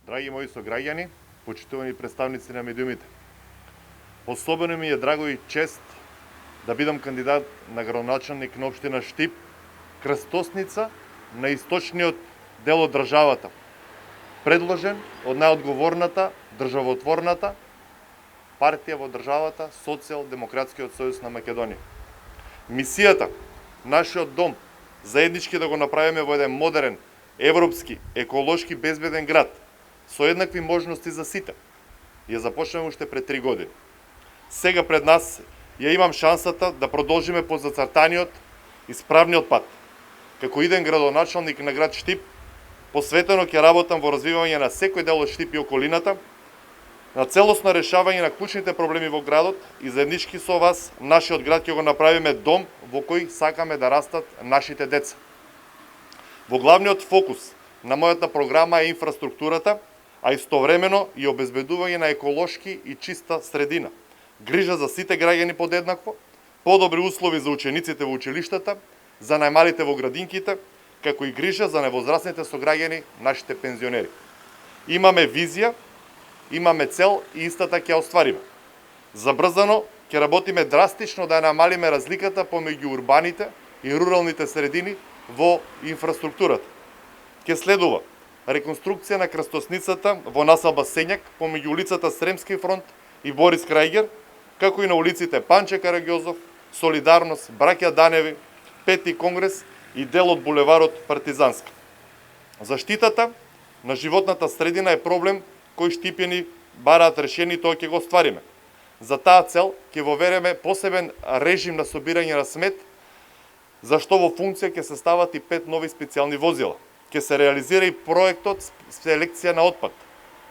Драги мои сограѓани, почитувани представници на медиумите. Особено ми е драго и чест да бидам кандидат на градоначалник на општина Штип, крстосница на источниот дел од државата, предложен од најодговорната, државотворната партија во државата, Социјалдемократскиот сојуз на Македонија. Мисијата, нашиот дом, заеднички да го направиме во еден модерен, европски, еколошки, безбеден град, со еднакви можности за сите, ја започнеме уште пред 3 години. Сега пред нас ја имам шансата да продолжиме по зацртаниот и справниот пат. Како иден градоначалник на град Штип, посветено ќе работам во развивање на секој дел од Штип и околината, на целосно решавање на клучните проблеми во градот и заеднички со вас, нашиот град ќе го направиме дом во кој сакаме да растат нашите деца. Во главниот фокус на мојата програма е инфраструктурата, а истовремено и обезбедување на еколошки и чиста средина, грижа за сите граѓани подеднакво, подобри услови за учениците во училиштата, за најмалите во градинките, како и грижа за невозрастните сограѓани, нашите пензионери. Имаме визија, имаме цел и истата ќе оствариме. Забрзано ќе работиме драстично да намалиме разликата помеѓу урбаните и руралните средини во инфраструктурата. Ќе следува реконструкција на крстосницата во населба Сењак помеѓу улицата Сремски фронт и Борис Крајгер, како и на улиците Панче Караѓозов, Солидарност, Браќа Даневи, Пети конгрес и дел од булеварот Партизанска. Заштитата на животната средина е проблем кој штипјани бараат решение и тоа ќе го оствариме. За таа цел ќе вовереме посебен режим на собирање на смет, зашто во функција ќе се стават и 5 нови специјални возила. Ќе се реализира и проектот селекција на отпад,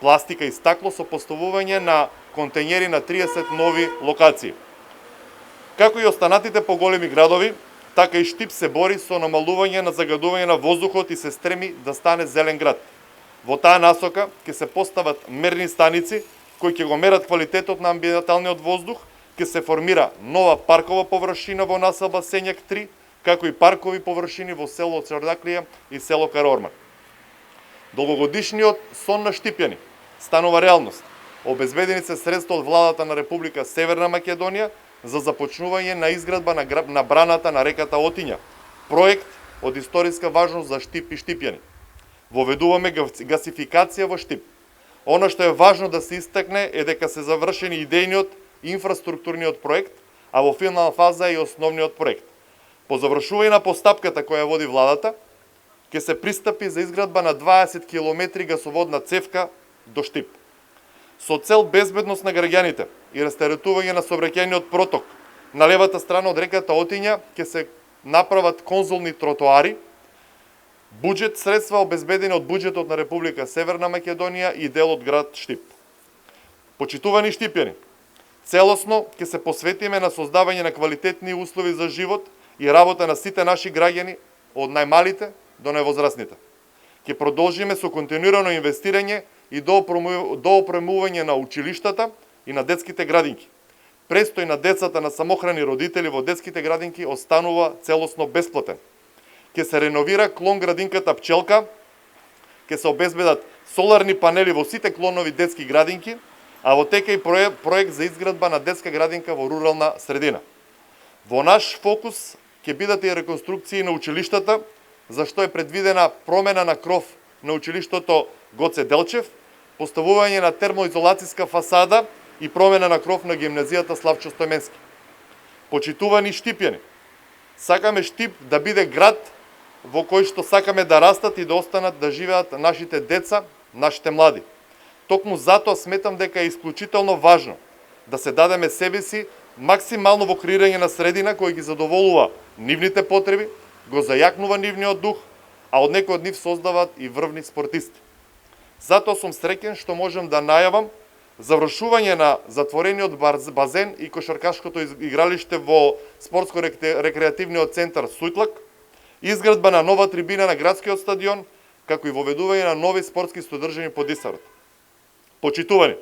пластика и стакло со поставување на контењери на 30 нови локации. Како и останатите поголеми градови, така и Штип се бори со намалување на загадување на воздухот и се стреми да стане зелен град. Во таа насока ќе се постават мерни станици кои ќе го мерат квалитетот на амбиенталниот воздух, ќе се формира нова паркова површина во населба Сењак 3, како и паркови површини во село Црдаклија и село Карорман. Долгогодишниот сон на штипјани станува реалност. Обезбедени се средства од владата на Република Северна Македонија за започнување на изградба на браната на реката Отиња, проект од историска важност за Штип и штипјани. Воведуваме гасификација во Штип. Она што е важно да се истакне е дека се завршени идејниот и инфраструктурниот проект, а во финална фаза е и основниот проект. По завршување на постапката која води владата, ќе се пристапи за изградба на 20 км гасоводна цевка до Штип. Со цел безбедност на граѓаните и растаретување на сообраќајниот проток на левата страна од реката Отиња ќе се направат конзолни тротоари, буџет средства обезбедени од буџетот на Република Северна Македонија и дел од град Штип. Почитувани штипјани, целосно ќе се посветиме на создавање на квалитетни услови за живот и работа на сите наши граѓани, од најмалите до највозрастните. Ќе продолжиме со континуирано инвестирање и доопремување на училиштата и на детските градинки. Престој на децата на самохрани родители во детските градинки останува целосно бесплатен. Ќе се реновира клон градинката Пчелка, ќе се обезбедат соларни панели во сите клонови детски градинки, а во тека и проект за изградба на детска градинка во рурална средина. Во наш фокус ќе бидат и реконструкции на училиштата, зашто е предвидена промена на кров на училиштото Гоце Делчев, поставување на термоизолацијска фасада и промена на кров на гимназијата Славчо Стојменски. Почитувани штипјани, сакаме Штип да биде град во кој што сакаме да растат и да останат да живеат нашите деца, нашите млади. Токму затоа сметам дека е исклучително важно да се дадеме себе си максимално во креирање на средина кој ги задоволува нивните потреби, го зајакнува нивниот дух, а од некој од нив создаваат и врвни спортисти. Затоа сум среќен што можам да најавам завршување на затворениот базен и кошаркашкото игралиште во спортско-рекреативниот центар Сујтлак, изградба на нова трибина на градскиот стадион, како и воведување на нови спортски содржини по Дисарот. Почитувани,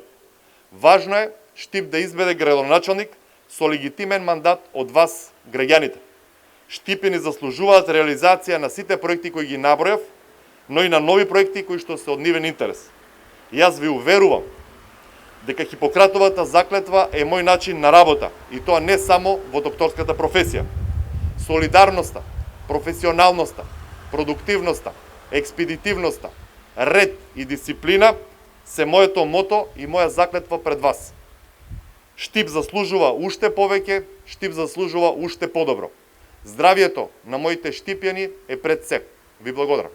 важно е Штип да избеде градоначалник со легитимен мандат од вас, граѓаните. Штипјани заслужуваат реализација на сите проекти кои ги набројав, но и на нови проекти кои што се од нивен интерес. Јас ви уверувам дека Хипократовата заклетва е мој начин на работа, и тоа не само во докторската професија. Солидарноста, професионалноста, продуктивноста, експедитивноста, ред и дисциплина се моето мото и моја заклетва пред вас. Штип заслужува уште повеќе, Штип заслужува уште подобро. Здравието на моите штипјани е пред се. Ви благодарам.